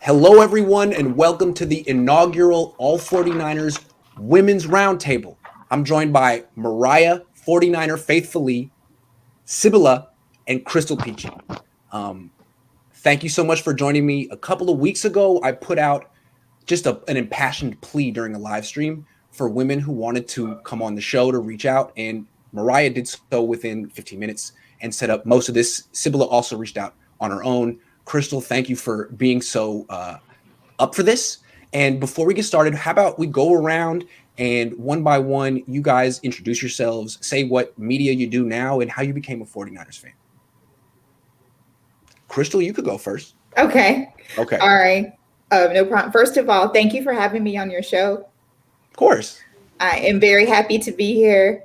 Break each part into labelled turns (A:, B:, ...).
A: Hello, everyone, and welcome to the inaugural All49ers Women's Roundtable. I'm joined by Miriah 49er FaithfulLee, Sibila, and Crystal Peachy. Thank you so much for joining me. A couple of weeks ago, I put out just an impassioned plea during a live stream for women who wanted to come on the show to reach out, and Mariah did so within 15 minutes and set up most of this. Sibila also reached out on her own. Crystal, thank you for being so up for this. And before we get started, how about we go around and one by one, you guys introduce yourselves, say what media you do now, and how you became a 49ers fan. Crystal, you could go first.
B: Okay. All right. No problem. First of all, thank you for having me on your show.
A: Of course.
B: I am very happy to be here.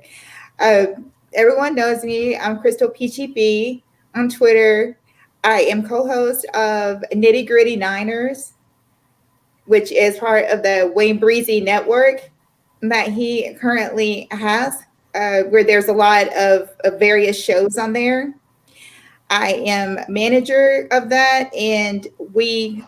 B: Everyone knows me. I'm Crystal Peachy B on Twitter. I am co-host of Nitty Gritty Niners, which is part of the Wayne Breezy network that he currently has, where there's a lot of various shows on there. I am manager of that, and we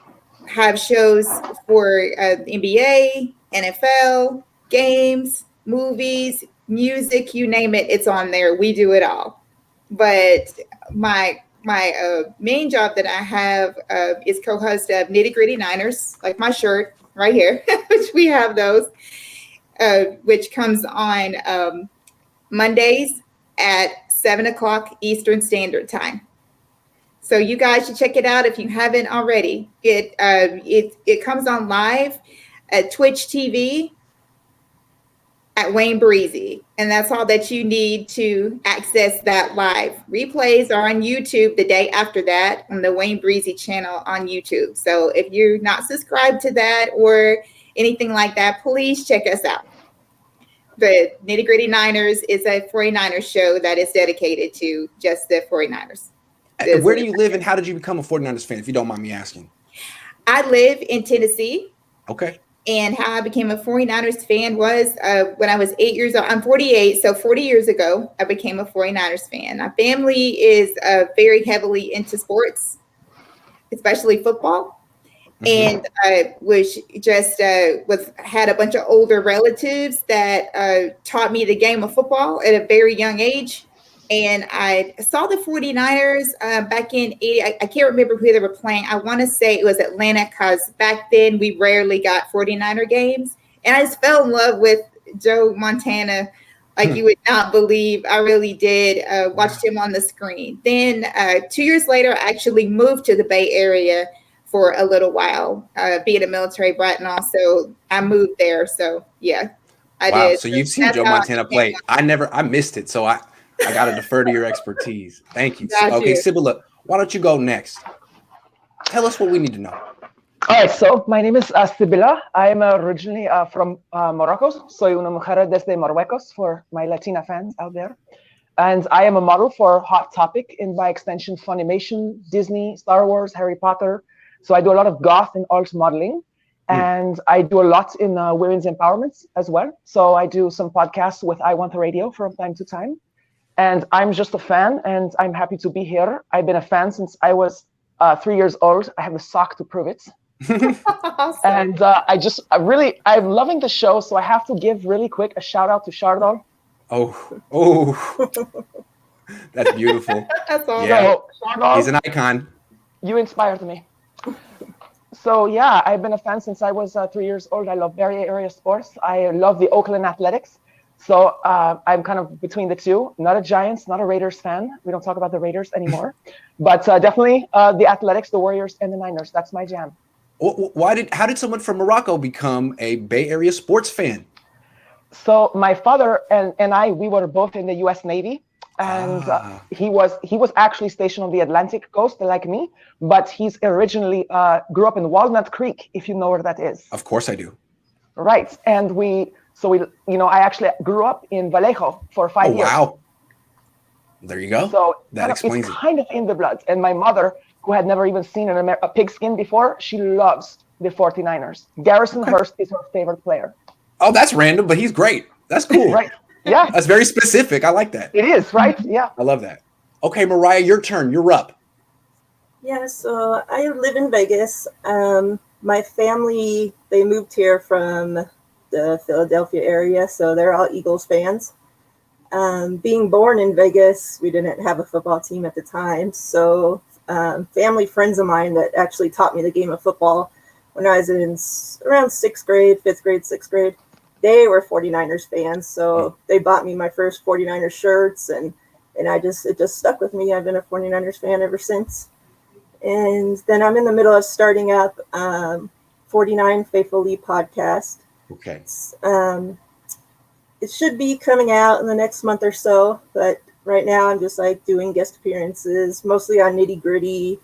B: have shows for NBA, NFL, games, movies, music, you name it, it's on there. We do it all. But my main job that I have is co-host of Nitty Gritty Niners, like my shirt right here, which we have those, which comes on Mondays at 7 o'clock Eastern Standard Time. So you guys should check it out if you haven't already. It comes on live at Twitch TV at Wayne Breezy, and that's all that you need to access that live. Replays are on YouTube the day after that on the Wayne Breezy channel on YouTube. So if you're not subscribed to that or anything like that, please check us out. The Nitty Gritty Niners is a 49ers show that is dedicated to just the 49ers.
A: Where do you live, and how did you become a 49ers fan, if you don't mind me asking?
B: I live in Tennessee.
A: Okay.
B: And how I became a 49ers fan was when I was 8 years old. I'm 48, so 40 years ago, I became a 49ers fan. My family is very heavily into sports, especially football. And I was just had a bunch of older relatives that taught me the game of football at a very young age. And I saw the 49ers back in 80. I can't remember who they were playing. I want to say it was Atlanta, because back then we rarely got 49er games. And I just fell in love with Joe Montana like you would not believe. I really did. Watched him on the screen. Then 2 years later, I actually moved to the Bay Area for a little while, being a military brat. And also I moved there. So, yeah, I did.
A: So you've seen Joe Montana play. I missed it. So I got to defer to your expertise. Thank you. Okay, Sibila, why don't you go next? Tell us what we need to know.
C: All right, so my name is Sibila. I'm originally from Morocco. Soy una mujer desde Marruecos for my Latina fans out there. And I am a model for Hot Topic, and by extension, Funimation, Disney, Star Wars, Harry Potter. So I do a lot of goth and alt modeling. And I do a lot in women's empowerment as well. So I do some podcasts with I Want the Radio from time to time. And I'm just a fan, and I'm happy to be here. I've been a fan since I was 3 years old. I have a sock to prove it.
B: Awesome.
C: And I'm loving the show. So I have to give really quick a shout out to Chardol.
A: Oh, that's beautiful.
B: That's awesome.
A: Yeah.
C: So, Chardol,
A: he's an icon.
C: You inspired me. So yeah, I've been a fan since I was 3 years old. I love Bay Area sports. I love the Oakland Athletics. So I'm kind of between the two. Not a Giants, not a Raiders fan. We don't talk about the Raiders anymore. But definitely the Athletics, the Warriors, and the Niners. That's my jam.
A: How did someone from Morocco become a Bay Area sports fan?
C: So my father and I, we were both in the U.S. Navy. And he was actually stationed on the Atlantic coast, like me. But he's originally grew up in Walnut Creek, if you know where that is.
A: Of course I do.
C: Right. And I actually grew up in Vallejo for 5 years.
A: Wow. There you go.
C: So
A: that explains
C: it's kind of in the blood. And my mother, who had never even seen a pigskin before, she loves the 49ers. Garrison Hurst is her favorite player.
A: Oh, that's random, but he's great. That's cool.
C: Right. Yeah.
A: That's very specific. I like that.
C: It is, right? Yeah.
A: I love that. Okay, Mariah, your turn. You're up.
D: Yeah, so I live in Vegas. My family, they moved here from the Philadelphia area, so they're all Eagles fans. Being born in Vegas, we didn't have a football team at the time. So family friends of mine that actually taught me the game of football when I was in around 6th grade, 5th grade, 6th grade, they were 49ers fans. So they bought me my first 49ers shirts, and it just stuck with me. I've been a 49ers fan ever since. And then I'm in the middle of starting up 49 FaithfulLee podcast.
A: Okay.
D: It should be coming out in the next month or so, but right now I'm just like doing guest appearances, mostly on Nitty Gritty,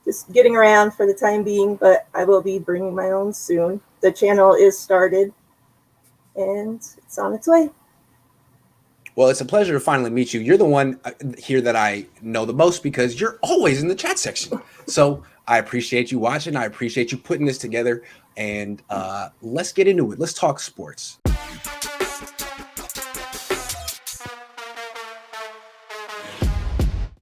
D: just getting around for the time being, but I will be bringing my own soon. The channel is started and it's on its way.
A: Well, it's a pleasure to finally meet you. You're the one here that I know the most because you're always in the chat section. So I appreciate you watching. I appreciate you putting this together. And let's get into it. Let's talk sports.